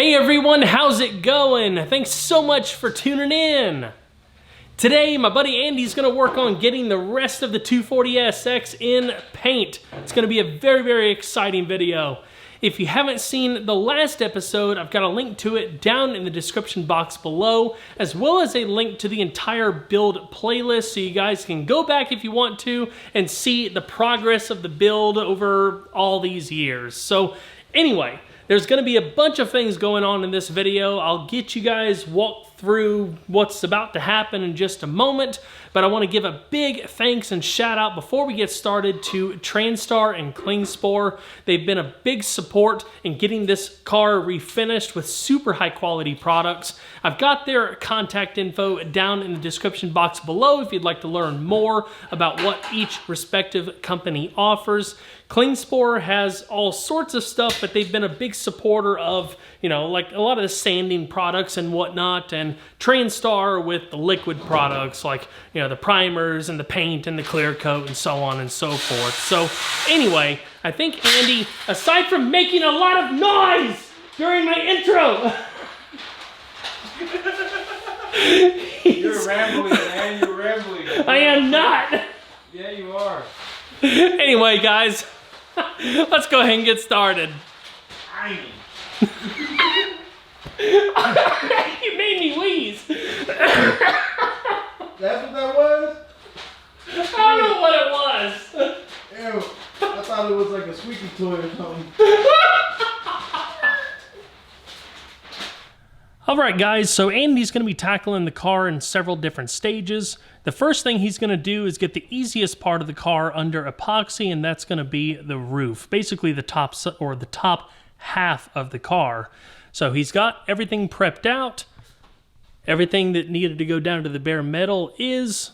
Hey everyone, how's it going? Thanks so much for tuning in. Today, my buddy Andy's gonna work on getting the rest of the 240SX in paint. It's gonna be a very exciting video. If you haven't seen the last episode, I've got a link to it down in the description box below, as well as a link to the entire build playlist so you guys can go back if you want to and see the progress of the build over all these years. So anyway, there's gonna be a bunch of things going on in this video. I'll get you guys walked through what's about to happen in just a moment, but I wanna give a big thanks and shout out before we get started to Transtar and Klingspor. They've been a big support in getting this car refinished with super high quality products. I've got their contact info down in the description box below if you'd like to learn more about what each respective company offers. Klingspor has all sorts of stuff, but they've been a big supporter of, you know, like a lot of the sanding products and whatnot, and Transtar with the liquid products like, you know, the primers and the paint and the clear coat and so on and so forth. So anyway, I think Andy, aside from making a lot of noise during my intro, You're rambling, man. You're rambling. I am not. Yeah, you are. Anyway, guys, let's go ahead and get started. You made me wheeze. That's what that was? I don't know what it was. Ew. I thought it was like a squeaky toy or something. Alright guys, so Andy's going to be tackling the car in several different stages. The first thing he's going to do is get the easiest part of the car under epoxy, and that's going to be the roof. Basically the top half of the car. So he's got everything prepped out. Everything that needed to go down to the bare metal is,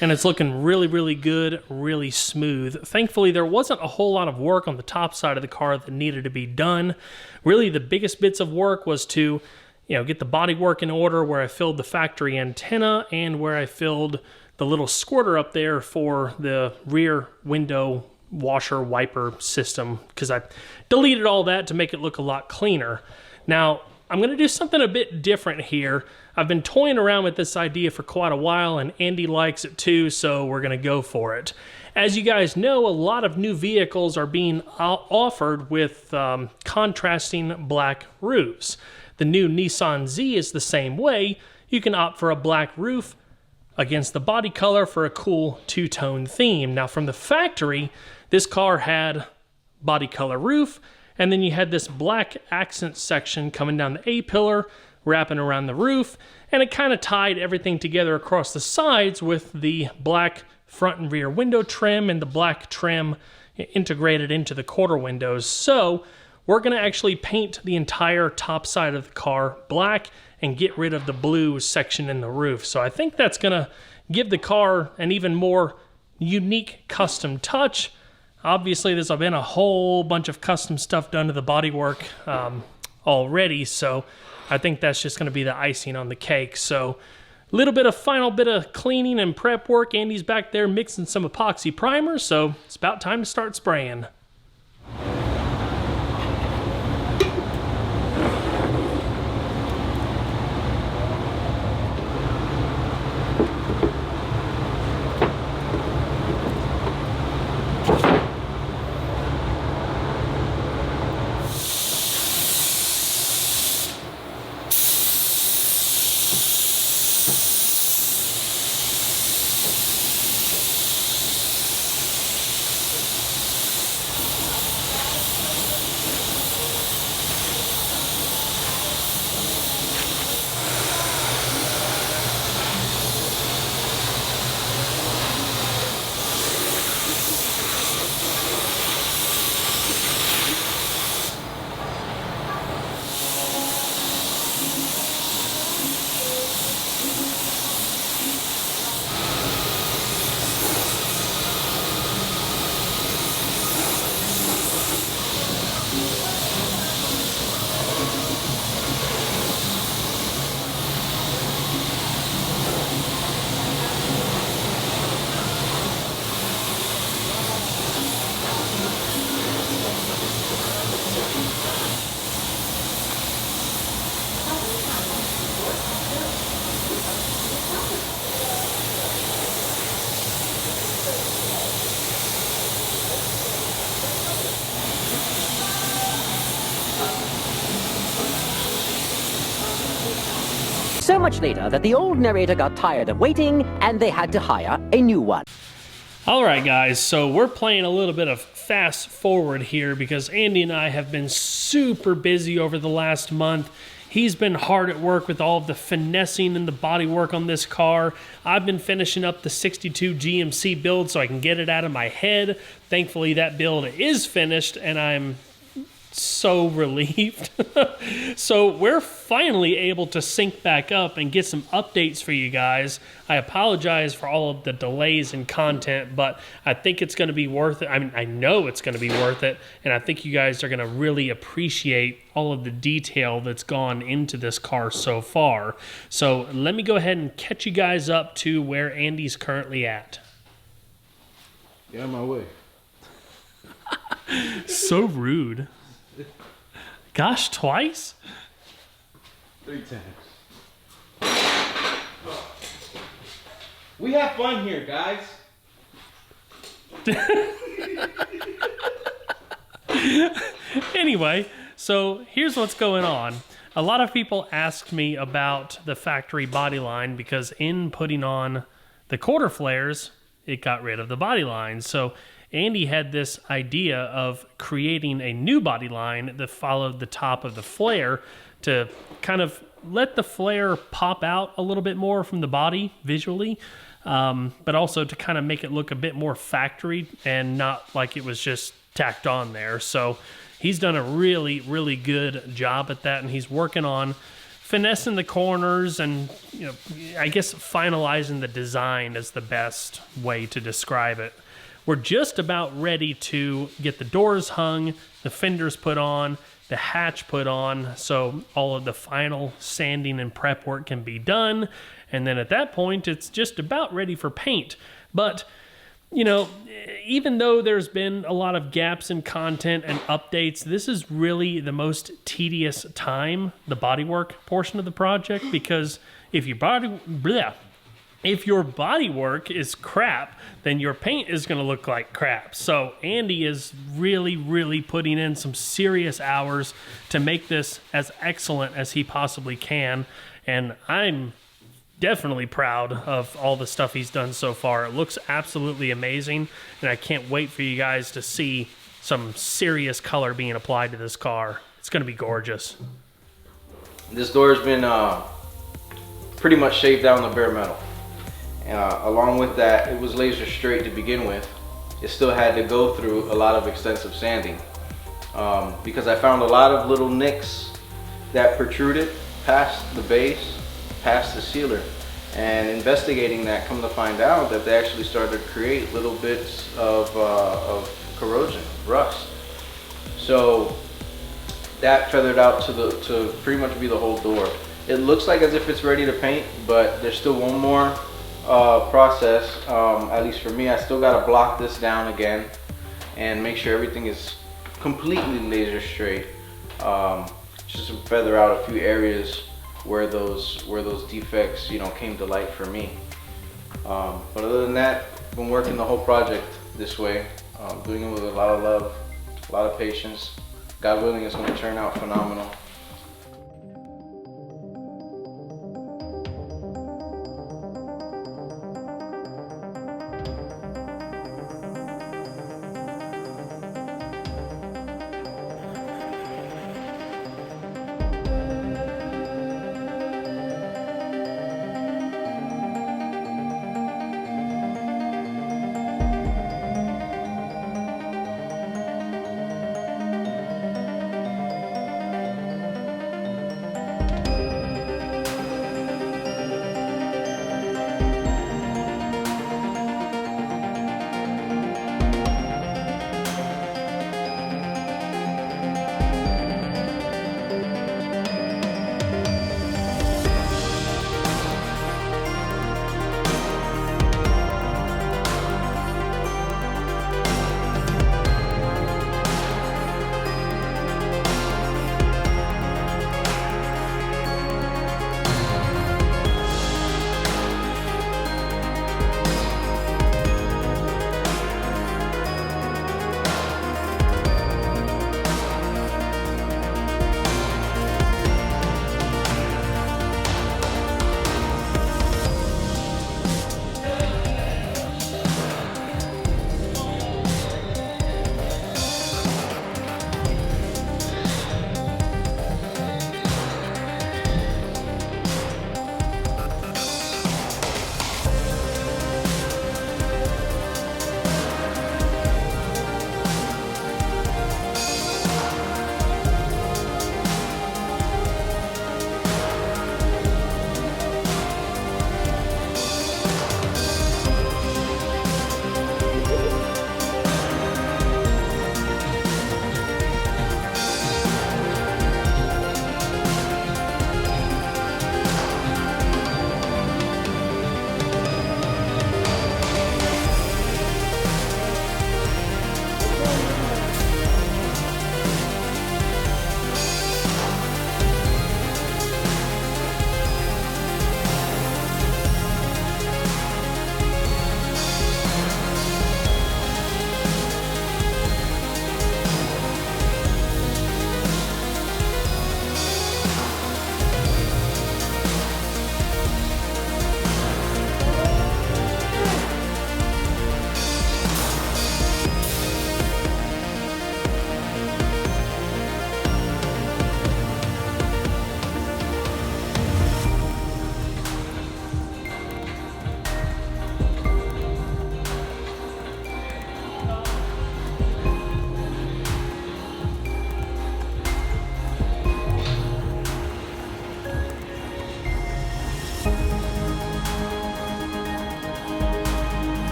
and it's looking really good, really smooth. Thankfully, there wasn't a whole lot of work on the top side of the car that needed to be done. Really, the biggest bits of work was to, you know, get the body work in order, where I filled the factory antenna and where I filled the little squirter up there for the rear window washer wiper system, because I deleted all that to make it look a lot cleaner. Now, I'm going to do something a bit different here. I've been toying around with this idea for quite a while, and Andy likes it too, so we're going to go for it. As you guys know, a lot of new vehicles are being offered with contrasting black roofs. The new Nissan Z is the same way. You can opt for a black roof against the body color for a cool two-tone theme. Now, from the factory, this car had body color roof, and then you had this black accent section coming down the A-pillar, wrapping around the roof, and it kind of tied everything together across the sides with the black front and rear window trim and the black trim integrated into the quarter windows. So we're going to actually paint the entire top side of the car black and get rid of the blue section in the roof. So I think that's going to give the car an even more unique custom touch. Obviously, there's been a whole bunch of custom stuff done to the bodywork already, so I think that's just going to be the icing on the cake. So a little bit of final bit of cleaning and prep work. Andy's back there mixing some epoxy primer, so it's about time to start spraying. So much later that the old narrator got tired of waiting and they had to hire a new one. All right, guys, so we're playing a little bit of fast forward here because Andy and I have been super busy over the last month. He's been hard at work with all of the finessing and the body work on this car. I've been finishing up the 62 GMC build so I can get it out of my head. Thankfully, that build is finished, and I'm so relieved. So we're finally able to sync back up and get some updates for you guys. I apologize for all of the delays in content, but I think it's going to be worth it. I mean, I know it's going to be worth it, and I think you guys are going to really appreciate all of the detail that's gone into this car so far. So let me go ahead and catch you guys up to where Andy's currently at. Get out of my way. So rude. Gosh, twice? 3 times. We have fun here, guys. Anyway, so here's what's going on. A lot of people asked me about the factory body line because in putting on the quarter flares, it got rid of the body line. So Andy had this idea of creating a new body line that followed the top of the flare to kind of let the flare pop out a little bit more from the body visually, but also to kind of make it look a bit more factory and not like it was just tacked on there. So he's done a really, really good job at that, and he's working on finessing the corners and, you know, I guess finalizing the design is the best way to describe it. We're just about ready to get the doors hung, the fenders put on, the hatch put on, so all of the final sanding and prep work can be done. And then at that point, it's just about ready for paint. But, you know, even though there's been a lot of gaps in content and updates, this is really the most tedious time, the bodywork portion of the project, because if your body work is crap, then your paint is going to look like crap. So Andy is really, really putting in some serious hours to make this as excellent as he possibly can. And I'm definitely proud of all the stuff he's done so far. It looks absolutely amazing, and I can't wait for you guys to see some serious color being applied to this car. It's going to be gorgeous. This door has been pretty much shaved down to bare metal. Along with that, it was laser straight to begin with. It still had to go through a lot of extensive sanding because I found a lot of little nicks that protruded past the base, past the sealer. And investigating that, come to find out that they actually started to create little bits of corrosion, rust. So that feathered out to pretty much be the whole door. It looks like as if it's ready to paint, but there's still one more process. At least for me, I still got to block this down again and make sure everything is completely laser straight. Just to feather out a few areas where those defects, you know, came to light for me. But other than that, I've been working the whole project this way, doing it with a lot of love, a lot of patience. God willing, it's going to turn out phenomenal.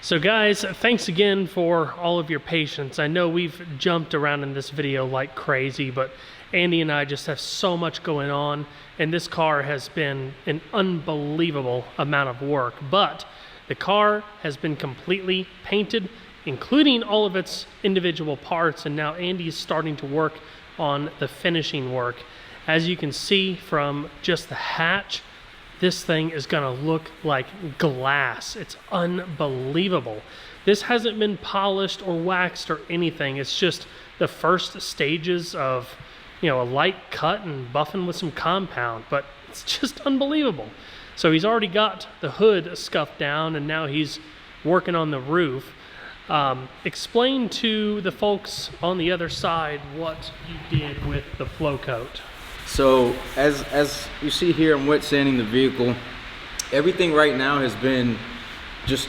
So guys, thanks again for all of your patience. I know we've jumped around in this video like crazy, but Andy and I just have so much going on, and this car has been an unbelievable amount of work. But the car has been completely painted, including all of its individual parts, and now Andy is starting to work on the finishing work. As you can see from just the hatch, this thing is gonna look like glass. It's unbelievable. This hasn't been polished or waxed or anything. It's just the first stages of, you know, a light cut and buffing with some compound, but it's just unbelievable. So he's already got the hood scuffed down, and now he's working on the roof. Explain to the folks on the other side what you did with the flow coat. So as you see here, I'm wet sanding the vehicle. Everything right now has been just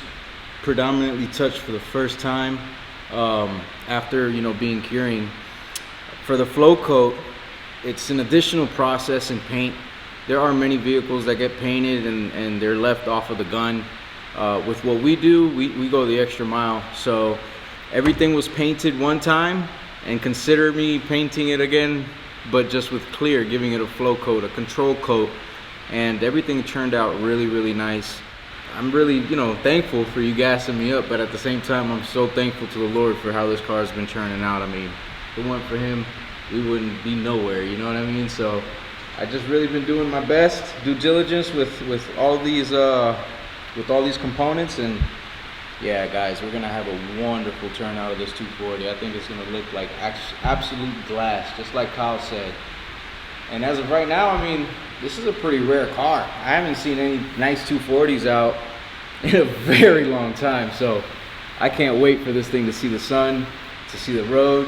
predominantly touched for the first time after, you know, being curing. For the flow coat, it's an additional process in paint. There are many vehicles that get painted and they're left off of the gun. With what we do, we go the extra mile. So everything was painted one time, and consider me painting it again, but just with clear, giving it a flow coat, a control coat, and everything turned out really, really nice. I'm really, you know, thankful for you gassing me up, but at the same time, I'm so thankful to the Lord for how this car has been turning out. I mean, if it weren't for him, we wouldn't be nowhere, you know what I mean? So I just really been doing my best, due diligence with all these components, and yeah, guys, we're gonna have a wonderful turnout of this 240. I think it's gonna look like absolute glass, just like Kyle said. And as of right now, I mean, this is a pretty rare car. I haven't seen any nice 240s out in a very long time, so I can't wait for this thing to see the sun, to see the road,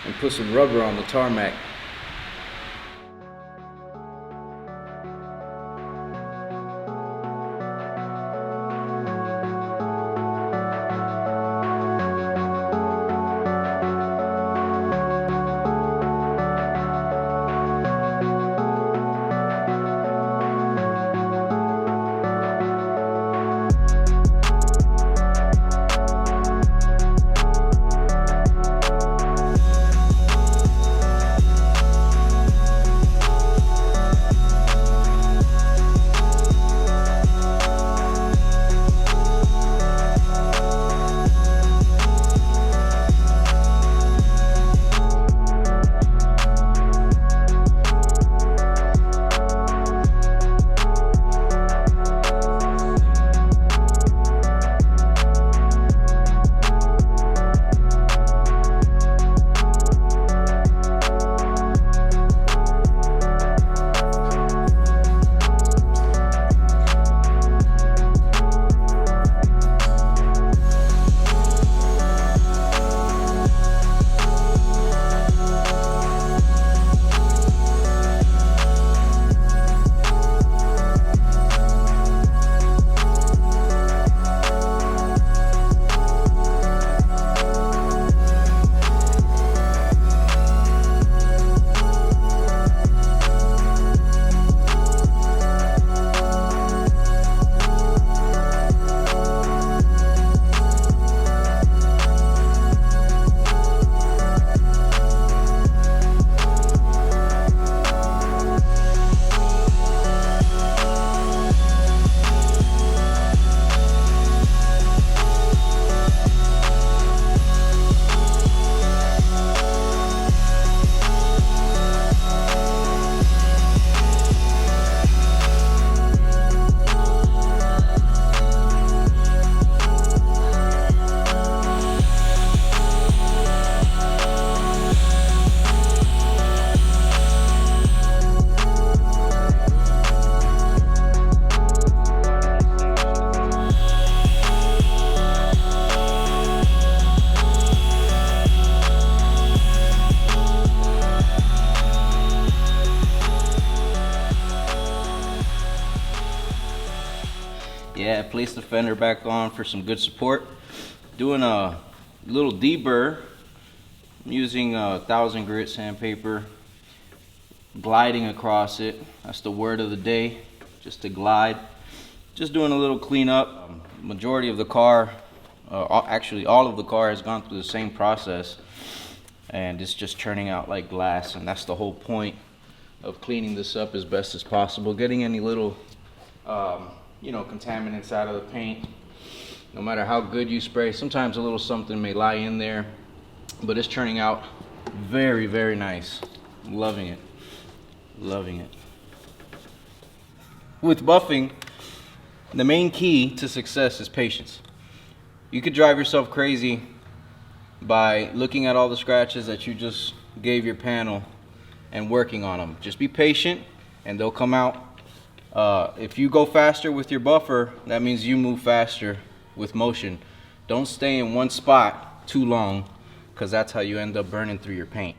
and put some rubber on the tarmac. Yeah, place the fender back on for some good support. Doing a little deburr. I'm using 1000 grit sandpaper, gliding across it. That's the word of the day, just to glide. Just doing a little cleanup. Majority of the car Actually, all of the car has gone through the same process, and it's just turning out like glass. And that's the whole point of cleaning this up as best as possible, getting any little contaminants out of the paint. No matter how good you spray, sometimes a little something may lie in there, but it's turning out very, very nice. I'm loving it. Loving it. With buffing, the main key to success is patience. You could drive yourself crazy by looking at all the scratches that you just gave your panel and working on them. Just be patient and they'll come out. If you go faster with your buffer, that means you move faster with motion. Don't stay in one spot too long, because that's how you end up burning through your paint.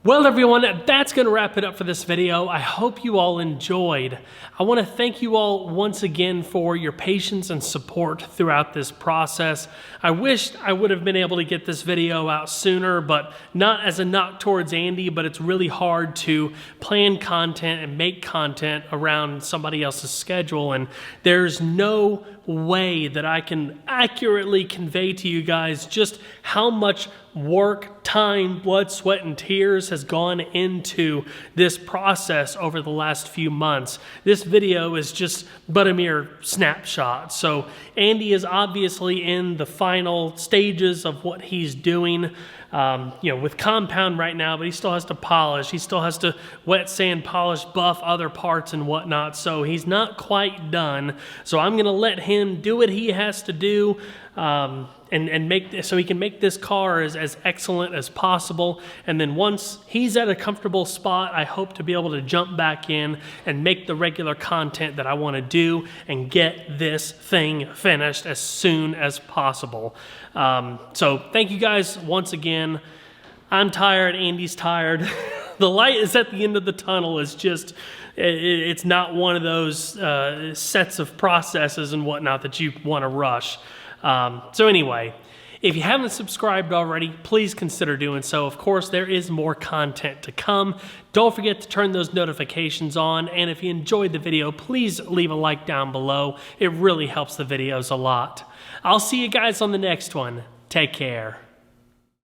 Well, everyone, that's going to wrap it up for this video. I hope you all enjoyed. I want to thank you all once again for your patience and support throughout this process. I wished I would have been able to get this video out sooner, but not as a knock towards Andy, but it's really hard to plan content and make content around somebody else's schedule, and there's no way that I can accurately convey to you guys just how much work, time, blood, sweat, and tears has gone into this process over the last few months. This video is just but a mere snapshot. So Andy is obviously in the final stages of what he's doing, with compound right now, but he still has to polish. He still has to wet sand, polish, buff other parts and whatnot. So he's not quite done. So I'm going to let him do what he has to do, and make this, so he can make this car as excellent as possible. And then once he's at a comfortable spot, I hope to be able to jump back in and make the regular content that I want to do and get this thing finished as soon as possible. So thank you guys once again. I'm tired, Andy's tired. The light is at the end of the tunnel. Is just, it's not one of those sets of processes and whatnot that you want to rush. So anyway, if you haven't subscribed already, please consider doing so. Of course, there is more content to come. Don't forget to turn those notifications on. And if you enjoyed the video, please leave a like down below. It really helps the videos a lot. I'll see you guys on the next one. Take care.